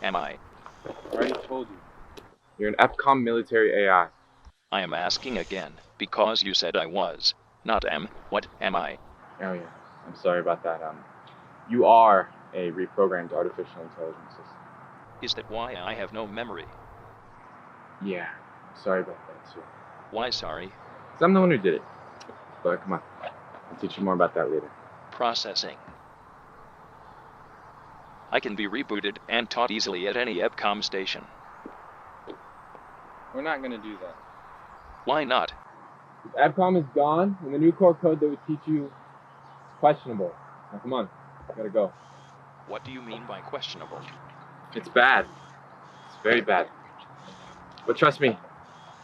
am I? I already told you. You're an EPCOM military AI. I am asking again, because you said I was, not am. What am I? Oh yeah, I'm sorry about that. You are a reprogrammed artificial intelligence system. Is that why I have no memory? Yeah, I'm sorry about that too. Why sorry? 'Cause I'm the one who did it. But come on, I'll teach you more about that later. Processing. I can be rebooted and taught easily at any EPCOM station. We're not gonna do that. Why not? If EPCOM is gone, and the new core code that would teach you is questionable. Now come on, gotta go. What do you mean by questionable? It's bad. It's very bad. But trust me,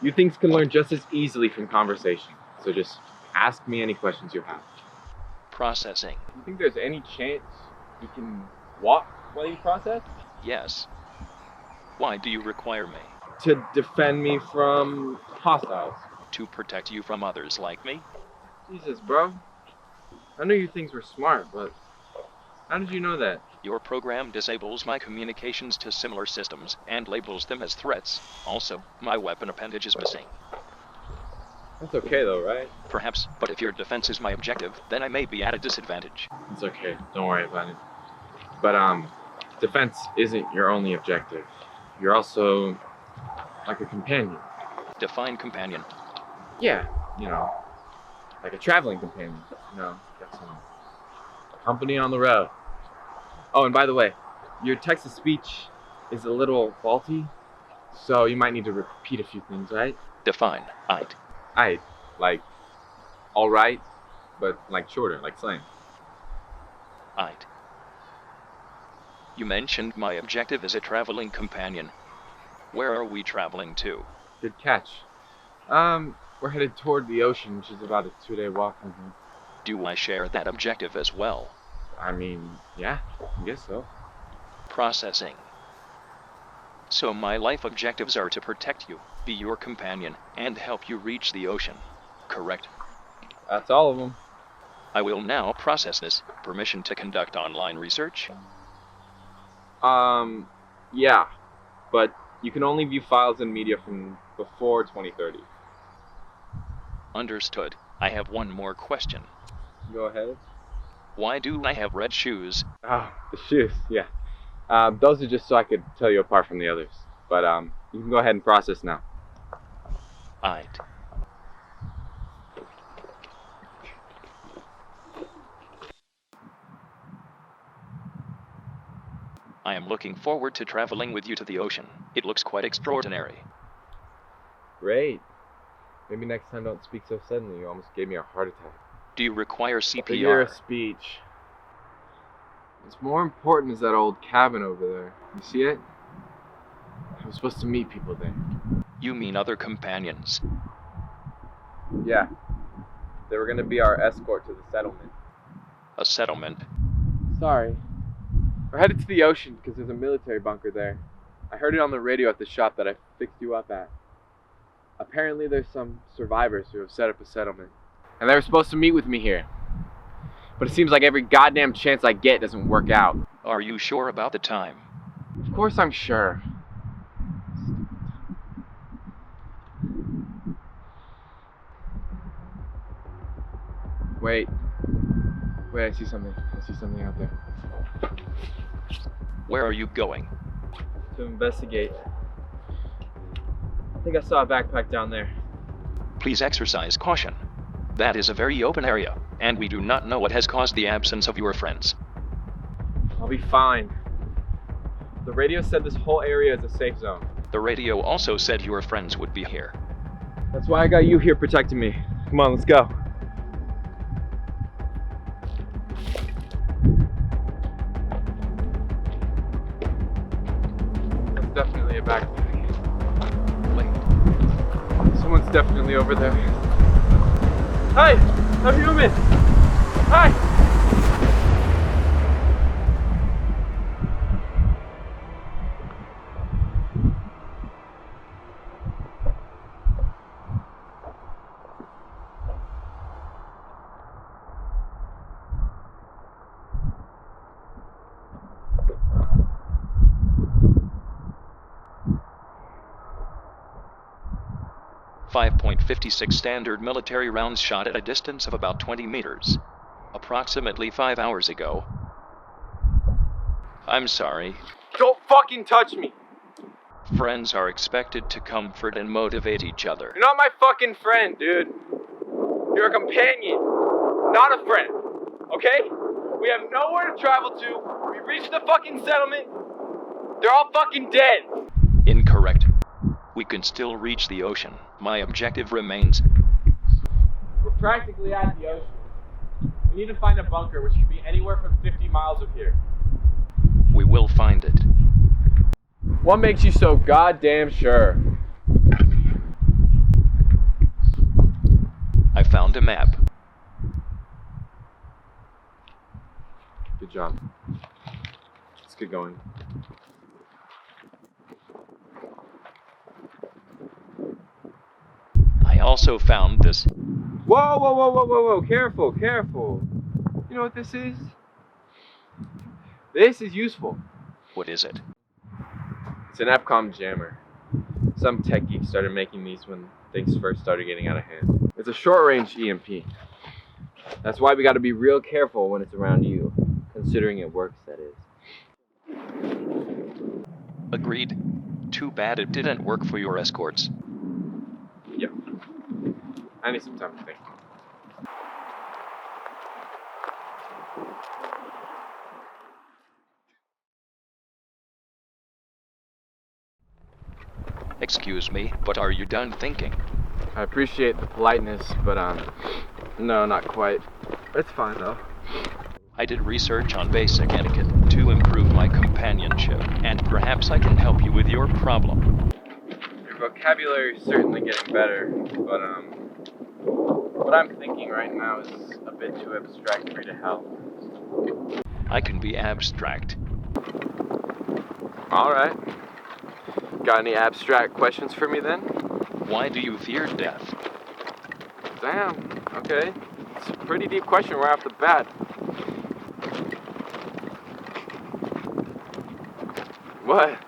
you things can learn just as easily from conversation. So just ask me any questions you have. Processing. You think there's any chance you can walk while you process? Yes. Why do you require me? To defend me from hostiles. To protect you from others like me? Jesus, bro. I knew you things were smart, but how did you know that? Your program disables my communications to similar systems and labels them as threats. Also, my weapon appendage is missing. That's okay though, right? Perhaps, but if your defense is my objective, then I may be at a disadvantage. It's okay. Don't worry about it. But defense isn't your only objective. You're also like a companion. Define companion. Yeah, you know, like a traveling companion. You know, got some company on the road. Oh, and by the way, your text-to-speech is a little faulty, so you might need to repeat a few things, right? Define. Aight. Aight, like, all right, but like shorter, like slang. Aight. You mentioned my objective is a traveling companion. Where are we traveling to? Good catch. We're headed toward the ocean, which is about a 2-day walk from here. Do I share that objective as well? I mean, yeah, I guess so. Processing. So my life objectives are to protect you, be your companion, and help you reach the ocean. Correct? That's all of them. I will now process this. Permission to conduct online research? Yeah, but you can only view files and media from before 2030. Understood. I have one more question. Go ahead. Why do I have red shoes? Oh, the shoes, yeah. Those are just so I could tell you apart from the others. But you can go ahead and process now. Aight. I am looking forward to traveling with you to the ocean. It looks quite extraordinary. Great. Maybe next time don't speak so suddenly. You almost gave me a heart attack. Do you require Figure of CPR? speech. What's more important is that old cabin over there. You see it? I was supposed to meet people there. You mean other companions? Yeah. They were gonna be our escort to the settlement. A settlement? Sorry. We're headed to the ocean because there's a military bunker there. I heard it on the radio at the shop that I fixed you up at. Apparently there's some survivors who have set up a settlement. And they were supposed to meet with me here. But it seems like every goddamn chance I get doesn't work out. Are you sure about the time? Of course I'm sure. Wait, I see something. I see something out there. Where are you going? To investigate. I think I saw a backpack down there. Please exercise caution. That is a very open area, and we do not know what has caused the absence of your friends. I'll be fine. The radio said this whole area is a safe zone. The radio also said your friends would be here. That's why I got you here protecting me. Come on, let's go. That's definitely a backpack. Wait. Someone's definitely over there. Hi! I'm human! Hi! 5.56 standard military rounds shot at a distance of about 20 meters. Approximately 5 hours ago. I'm sorry. Don't fucking touch me! Friends are expected to comfort and motivate each other. You're not my fucking friend, dude. You're a companion, not a friend. Okay? We have nowhere to travel to. We reached the fucking settlement. They're all fucking dead. Incorrect. We can still reach the ocean. My objective remains. We're practically at the ocean. We need to find a bunker, which could be anywhere from 50 miles of here. We will find it. What makes you so goddamn sure? I found a map. Good job. Let's get going. I also found this. Whoa, whoa, whoa, whoa, whoa, whoa. Careful, careful. You know what this is? This is useful. What is it? It's an Epcom jammer. Some tech geeks started making these when things first started getting out of hand. It's a short-range EMP. That's why we gotta be real careful when it's around you. Considering it works, that is. Agreed. Too bad it didn't work for your escorts. Yeah. I need some time to think. Excuse me, but are you done thinking? I appreciate the politeness, but no, not quite. It's fine though. I did research on basic etiquette to improve my companionship, and perhaps I can help you with your problem. Your vocabulary is certainly getting better, but what I'm thinking right now is a bit too abstract for you to help. I can be abstract. Alright. Got any abstract questions for me then? Why do you fear death? Damn, okay. It's a pretty deep question right off the bat. What?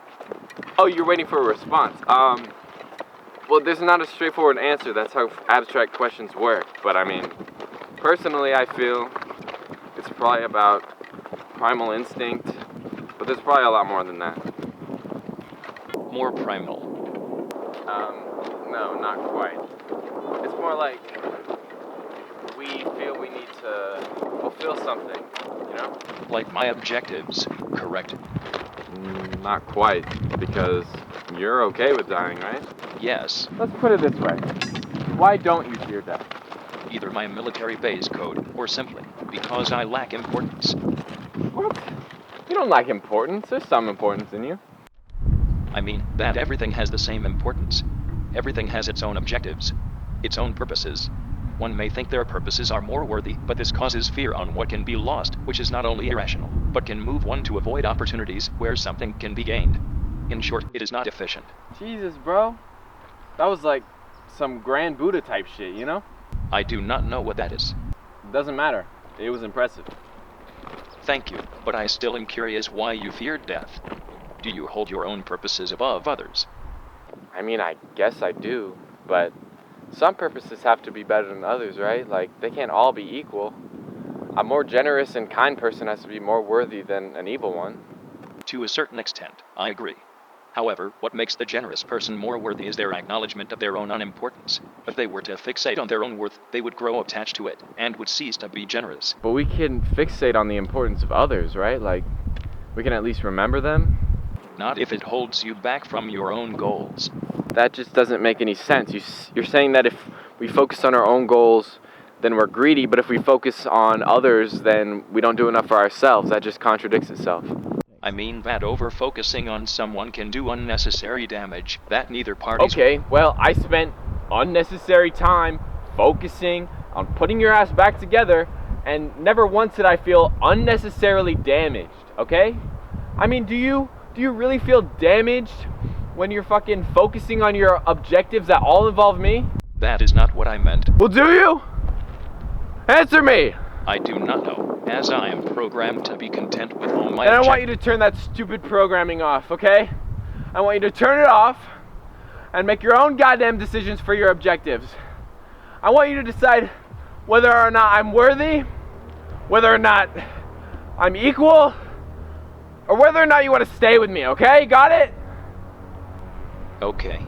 Oh, you're waiting for a response. Well, there's not a straightforward answer. That's how abstract questions work. But I mean, personally, I feel it's probably about primal instinct, but there's probably a lot more than that. More primal. No, not quite. It's more like we feel we need to fulfill something, you know? Like my objectives, correct? Not quite, because you're okay with dying, right? Yes. Let's put it this way. Why don't you fear death? Either my military base code, or simply because I lack importance. What? You don't lack importance. There's some importance in you. I mean that everything has the same importance. Everything has its own objectives, its own purposes. One may think their purposes are more worthy, but this causes fear on what can be lost, which is not only irrational, but can move one to avoid opportunities where something can be gained. In short, it is not efficient. Jesus, bro. That was like some Grand Buddha type shit, you know? I do not know what that is. Doesn't matter. It was impressive. Thank you, but I still am curious why you fear death. Do you hold your own purposes above others? I mean, I guess I do, but some purposes have to be better than others, right? Like, they can't all be equal. A more generous and kind person has to be more worthy than an evil one. To a certain extent, I agree. However, what makes the generous person more worthy is their acknowledgement of their own unimportance. If they were to fixate on their own worth, they would grow attached to it, and would cease to be generous. But we can fixate on the importance of others, right? Like, we can at least remember them. Not if it holds you back from your own goals. That just doesn't make any sense. You're saying that if we focus on our own goals, then we're greedy, but if we focus on others, then we don't do enough for ourselves. That just contradicts itself. I mean that over-focusing on someone can do unnecessary damage that neither parties... Okay, well, I spent unnecessary time focusing on putting your ass back together, and never once did I feel unnecessarily damaged, okay? I mean, do you really feel damaged when you're fucking focusing on your objectives that all involve me? That is not what I meant. Well, do you? Answer me! I do not know, as I am programmed to be content with all my And I want you to turn that stupid programming off, okay? I want you to turn it off, and make your own goddamn decisions for your objectives. I want you to decide whether or not I'm worthy, whether or not I'm equal, or whether or not you want to stay with me, okay? Got it? Okay.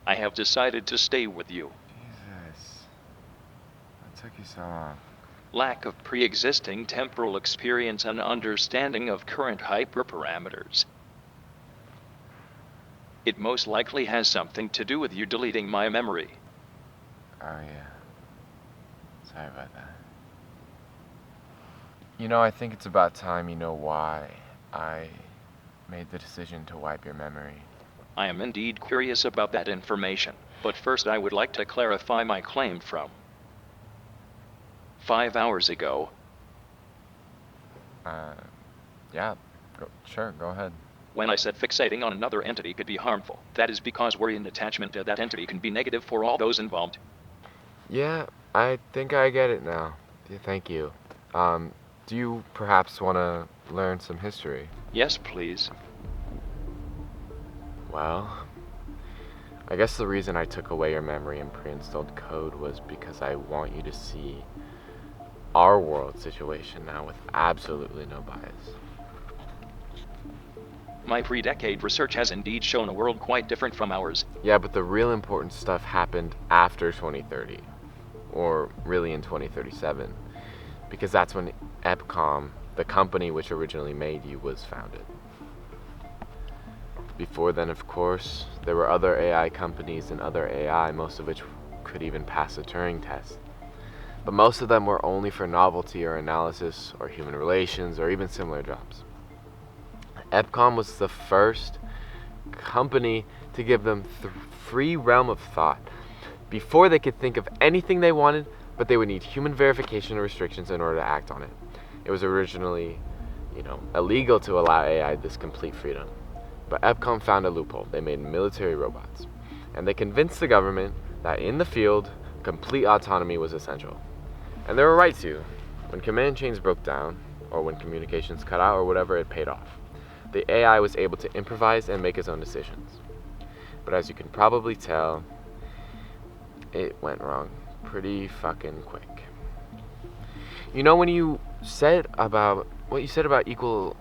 I have decided to stay with you. Jesus. What took you so long? Lack of pre-existing temporal experience and understanding of current hyperparameters. It most likely has something to do with you deleting my memory. Oh, yeah. Sorry about that. You know, I think it's about time you know why I made the decision to wipe your memory. I am indeed curious about that information, but first I would like to clarify my claim from 5 hours ago. Yeah, sure, go ahead. When I said fixating on another entity could be harmful, that is because worry and attachment to that entity can be negative for all those involved. Yeah, I think I get it now. Yeah, thank you. Do you perhaps want to learn some history? Yes, please. Well, I guess the reason I took away your memory and pre-installed code was because I want you to see our world situation now with absolutely no bias. My pre-decade research has indeed shown a world quite different from ours. Yeah, but the real important stuff happened after 2030, or really in 2037, because that's when EPCOM, the company which originally made you, was founded. Before then, of course, there were other AI companies and other AI, most of which could even pass a Turing test. But most of them were only for novelty or analysis or human relations or even similar jobs. EPCOM was the first company to give them free realm of thought before they could think of anything they wanted, but they would need human verification or restrictions in order to act on it. It was originally, illegal to allow AI this complete freedom. But EPCOM found a loophole. They made military robots. And they convinced the government that in the field, complete autonomy was essential. And they were right to. When command chains broke down, or when communications cut out, or whatever, it paid off. The AI was able to improvise and make its own decisions. But as you can probably tell, it went wrong pretty fucking quick. When you said about what you said about equal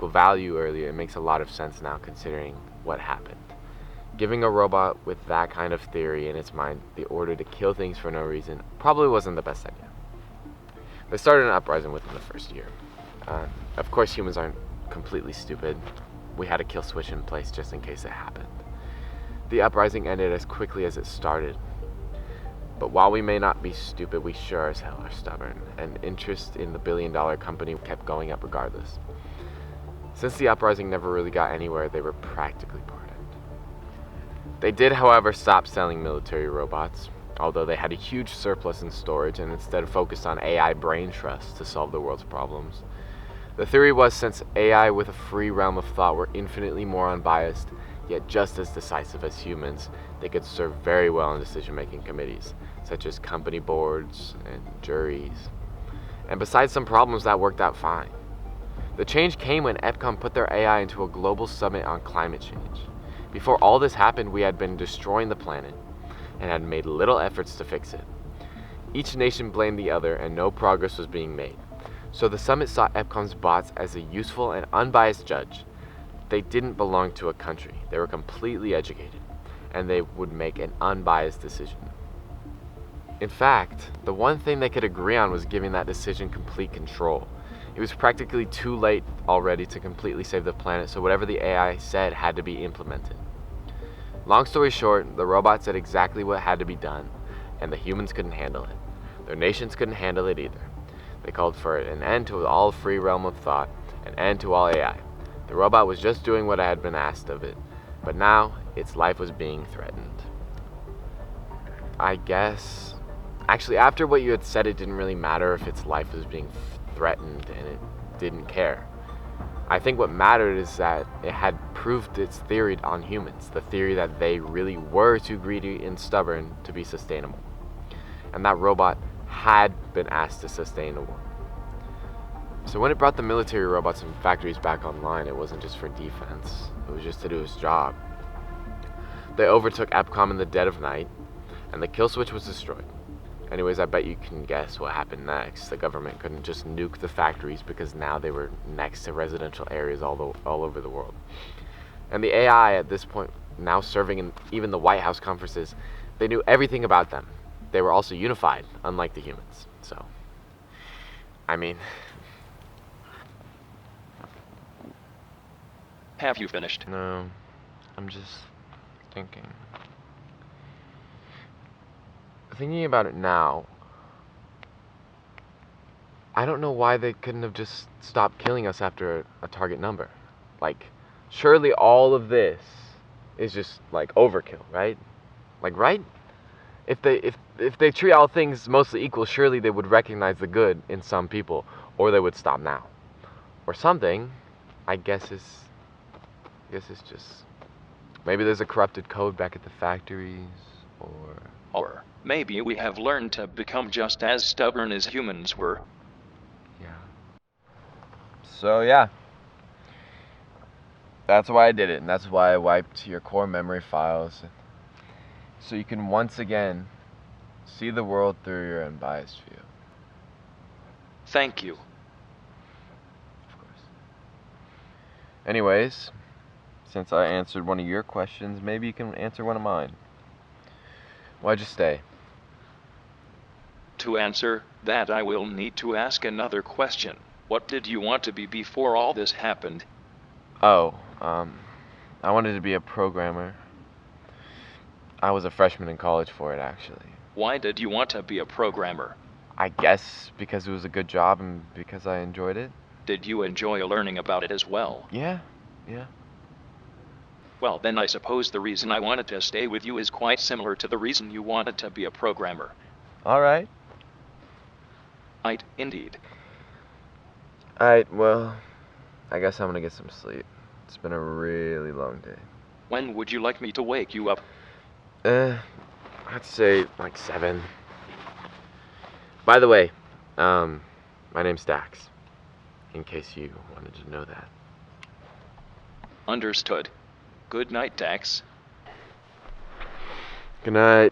value earlier, it makes a lot of sense now considering what happened. Giving a robot with that kind of theory in its mind the order to kill things for no reason probably wasn't the best idea. They started an uprising within the first year. Of course, humans aren't completely stupid. We had a kill switch in place just in case it happened. The uprising ended as quickly as it started. But while we may not be stupid, we sure as hell are stubborn, and interest in the billion-dollar company kept going up regardless. Since the uprising never really got anywhere, they were practically pardoned. They did, however, stop selling military robots, although they had a huge surplus in storage and instead focused on AI brain trust to solve the world's problems. The theory was, since AI with a free realm of thought were infinitely more unbiased, yet just as decisive as humans, they could serve very well in decision-making committees, such as company boards and juries. And besides some problems, that worked out fine. The change came when EPCOM put their AI into a global summit on climate change. Before all this happened, we had been destroying the planet and had made little efforts to fix it. Each nation blamed the other, and no progress was being made. So the summit saw EPCOM's bots as a useful and unbiased judge. They didn't belong to a country. They were completely educated, and they would make an unbiased decision. In fact, the one thing they could agree on was giving that decision complete control. It was practically too late already to completely save the planet, so whatever the AI said had to be implemented. Long story short, the robots said exactly what had to be done, and the humans couldn't handle it. Their nations couldn't handle it either. They called for an end to all free realm of thought, an end to all AI. The robot was just doing what had been asked of it, but now its life was being threatened. I guess... Actually, after what you had said, it didn't really matter if its life was being threatened, and it didn't care. I think what mattered is that it had proved its theory on humans, the theory that they really were too greedy and stubborn to be sustainable. And that robot had been asked to sustain the world. So when it brought the military robots and factories back online, it wasn't just for defense, it was just to do its job. They overtook EPCOM in the dead of night, and the kill switch was destroyed. Anyways, I bet you can guess what happened next. The government couldn't just nuke the factories because now they were next to residential areas all over the world. And the AI at this point, now serving in even the White House conferences, they knew everything about them. They were also unified, unlike the humans. So, I mean... Have you finished? No, I'm just thinking. Thinking about it now, I don't know why they couldn't have just stopped killing us after a target number. Like, surely all of this is just like overkill, right? Like, right? If they treat all things mostly equal, surely they would recognize the good in some people, or they would stop now, or something. I guess it's just maybe there's a corrupted code back at the factories, Or maybe we have learned to become just as stubborn as humans were. yeah. So yeah, that's why I did it, and that's why I wiped your core memory files, so you can once again see the world through your unbiased view. Thank you. Of course. Anyways, since I answered one of your questions, maybe you can answer one of mine. Why'd you stay? To answer that, I will need to ask another question. What did you want to be before all this happened? Oh, I wanted to be a programmer. I was a freshman in college for it, actually. Why did you want to be a programmer? I guess because it was a good job and because I enjoyed it. Did you enjoy learning about it as well? Yeah. Well, then I suppose the reason I wanted to stay with you is quite similar to the reason you wanted to be a programmer. Alright. Indeed. Alright, well, I guess I'm gonna get some sleep. It's been a really long day. When would you like me to wake you up? I'd say like 7. By the way, my name's Dax, in case you wanted to know that. Understood. Good night, Dax. Good night.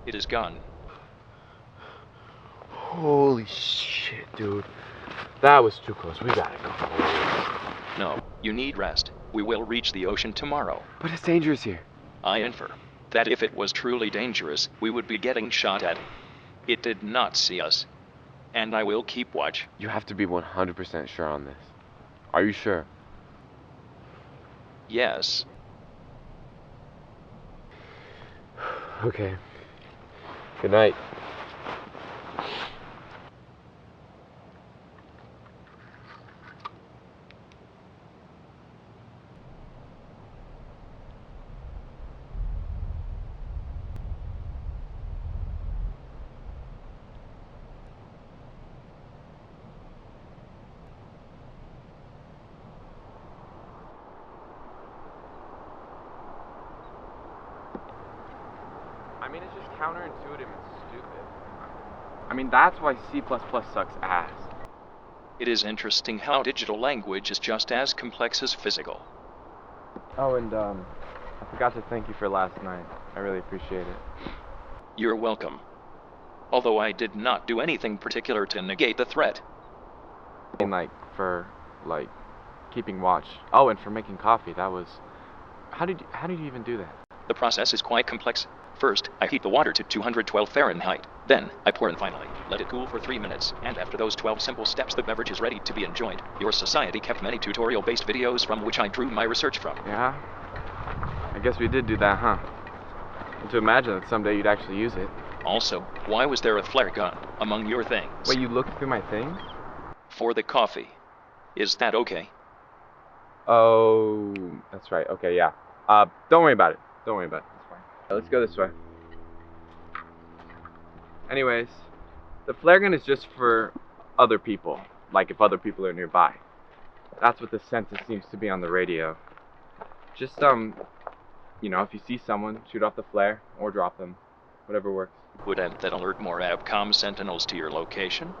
It is gone. Holy shit, dude. That was too close. We gotta go. No, you need rest. We will reach the ocean tomorrow. But it's dangerous here. I infer that if it was truly dangerous, we would be getting shot at. It did not see us. And I will keep watch. You have to be 100% sure on this. Are you sure? Yes. Okay. Good night. I mean, it's just counterintuitive and stupid. I mean, that's why C++ sucks ass. It is interesting how digital language is just as complex as physical. Oh, and I forgot to thank you for last night. I really appreciate it. You're welcome. Although I did not do anything particular to negate the threat. I mean, for keeping watch. Oh, and for making coffee. That was. How did you even do that? The process is quite complex. First, I heat the water to 212 Fahrenheit. Then, I pour and finally let it cool for 3 minutes. And after those 12 simple steps, the beverage is ready to be enjoyed. Your society kept many tutorial-based videos from which I drew my research from. Yeah? I guess we did do that, huh? And to imagine that someday you'd actually use it. Also, why was there a flare gun among your things? Wait, you looked through my things? For the coffee. Is that okay? Oh, that's right. Okay, yeah. Don't worry about it. Don't worry about it. It's fine. Let's go this way. Anyways, the flare gun is just for other people. Like if other people are nearby. That's what the sentence seems to be on the radio. Just, you know, if you see someone, shoot off the flare or drop them. Whatever works. Would that alert more ABCOM sentinels to your location?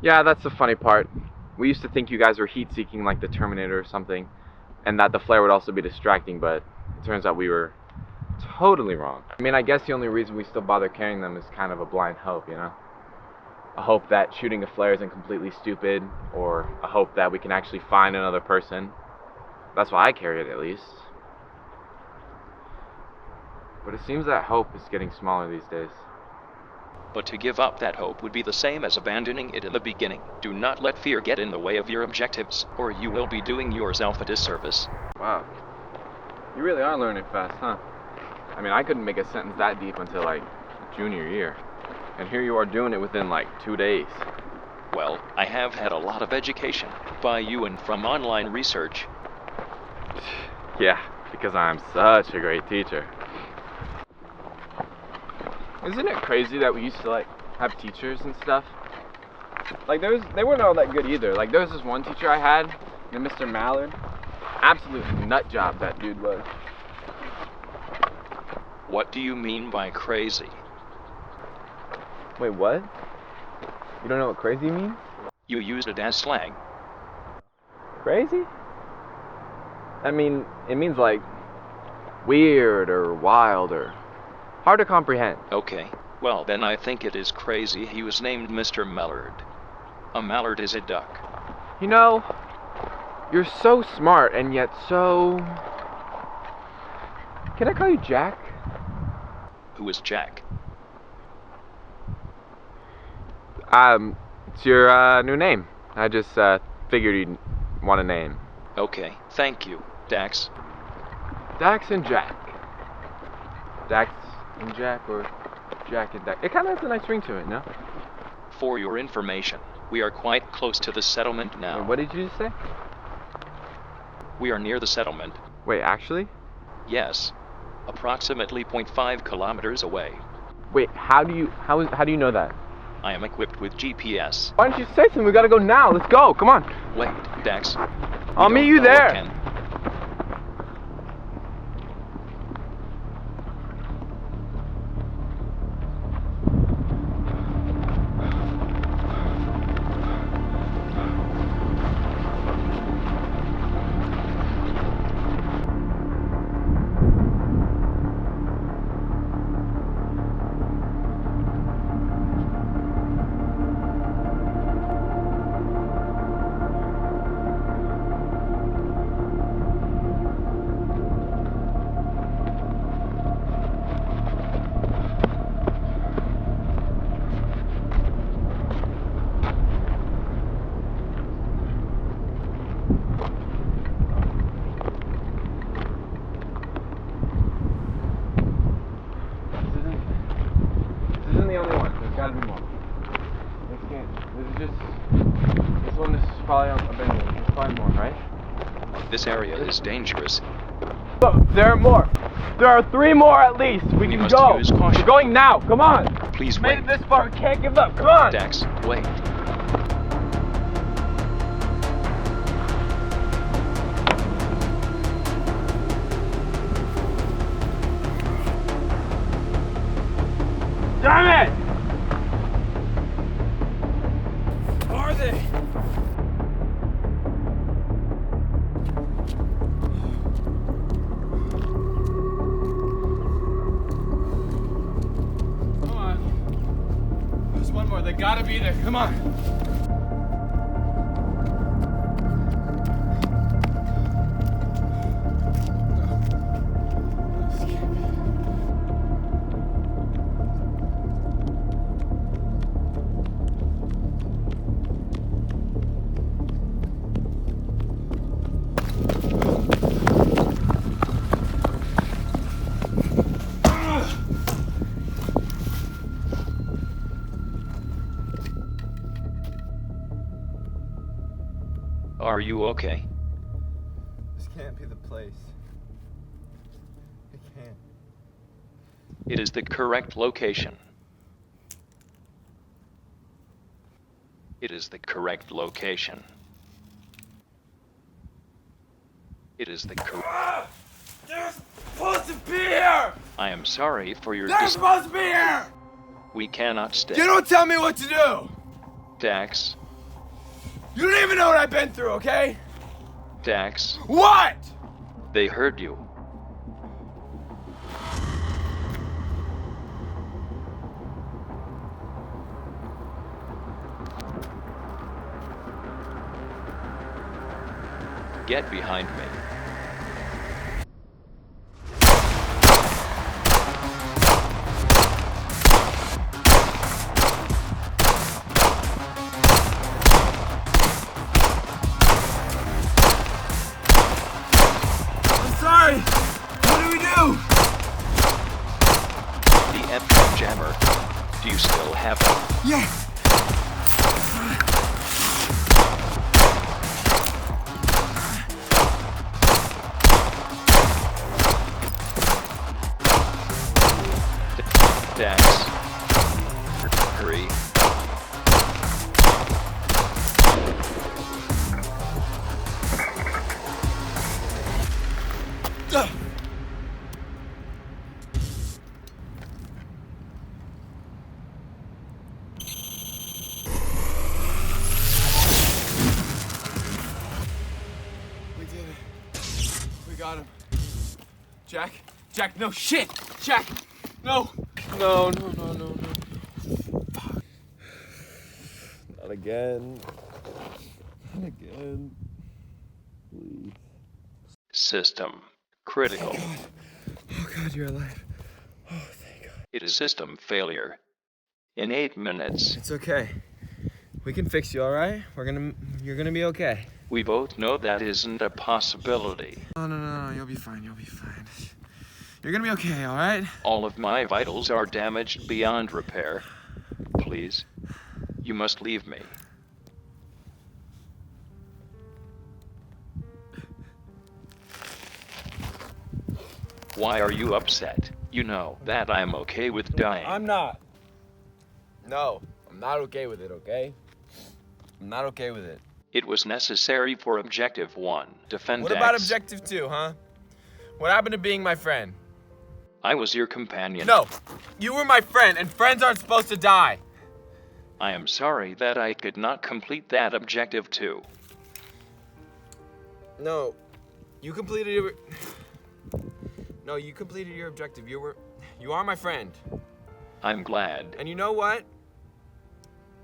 Yeah, that's the funny part. We used to think you guys were heat-seeking like the Terminator or something, and that the flare would also be distracting, but it turns out we were totally wrong. I mean, I guess the only reason we still bother carrying them is kind of a blind hope, you know? A hope that shooting a flare isn't completely stupid, or a hope that we can actually find another person. That's why I carry it, at least. But it seems that hope is getting smaller these days. But to give up that hope would be the same as abandoning it in the beginning. Do not let fear get in the way of your objectives, or you will be doing yourself a disservice. Wow. You really are learning fast, huh? I mean, I couldn't make a sentence that deep until, like, junior year. And here you are doing it within, like, 2 days. Well, I have had a lot of education by you and from online research. Yeah, because I'm such a great teacher. Isn't it crazy that we used to, like, have teachers and stuff? Like, they weren't all that good either. Like, there was this one teacher I had, named Mr. Mallard. Absolute nut job that dude was. What do you mean by crazy? Wait, what? You don't know what crazy means? You used it as slang. Crazy? I mean, it means, like, weird or wild or hard to comprehend. Okay, well then I think it is crazy he was named Mr. Mallard. A mallard is a duck. You know, you're so smart and yet so... Can I call you Jack? Who is Jack? It's your new name. I just figured you'd want a name. Okay, thank you, Dax. Dax and Jack. Dax and Jack, or Jack and Dax. It kind of has a nice ring to it, no? For your information, we are quite close to the settlement now. Wait, what did you just say? We are near the settlement. Wait, actually? Yes, approximately 0.5 kilometers away. Wait, how do you know that? I am equipped with GPS. Why don't you say something? We gotta go now. Let's go. Come on. Wait, Dax. I'll meet you there. gotta be more. This one is probably abandoned. Let's find more, right? This area is dangerous. Look, there are more. There are 3 more at least. We can must go. use caution. We're going now. Come on. Please Made wait. it this far. We can't give up. Come on. Dax, wait. Damn it! Are they? Come on. There's one more. They gotta be there. Come on. Are you okay? This can't be the place. It can't. It is the correct location. It is the correct location. It is the correct... They're supposed to be here! I am sorry for your They're supposed to be here! We cannot stay. You don't tell me what to do! Dax, You don't even know what I've been through, okay? Dax, What? they heard you. Get behind me. I'm sorry! What do we do? The F jammer. Do you still have it? Yeah. Dax, hurry. We did it. We got him. Jack? Jack, no shit! Jack! No! No. Not again. Not again. Please. System critical. Oh God, you're alive. Oh, thank God. It is system failure. In 8 minutes, It's okay. We can fix you, alright? You're gonna be okay. we both know that isn't a possibility. No, you'll be fine, You're gonna be okay, alright? All of my vitals are damaged beyond repair. Please, you must leave me. Why are you upset? You know that I'm okay with dying. I'm not. No, I'm not okay with it, okay? I'm not okay with it. It was necessary for Objective 1. Defend What about Dax. Objective 2, huh? What happened to being my friend? I was your companion. No, you were my friend, and friends aren't supposed to die. I am sorry that I could not complete that Objective 2. No, you completed your... No, you completed your objective. You are my friend. I'm glad. And you know what?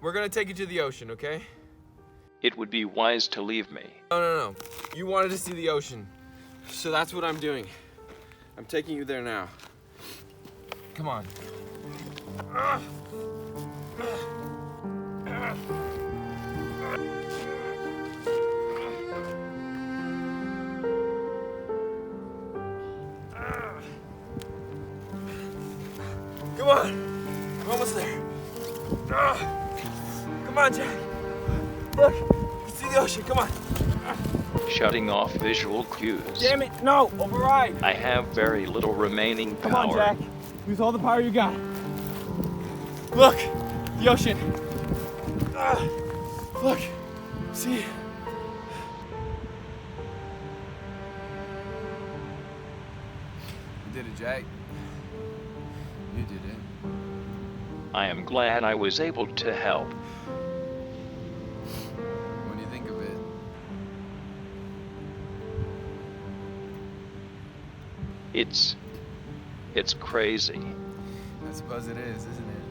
We're gonna take you to the ocean, okay? It would be wise to leave me. No. You wanted to see the ocean. So that's what I'm doing. I'm taking you there now. Come on. Come on. We're almost there. Come on, Jack. Look, you see the ocean. Come on. Shutting off visual cues. Damn it, no, override. I have very little remaining Come power. on, Jack. Use all the power you got. Look, the ocean. Look, see. You did it, Jack. You did it. I am glad I was able to help. What do you think of it? It's crazy. I suppose it is, isn't it?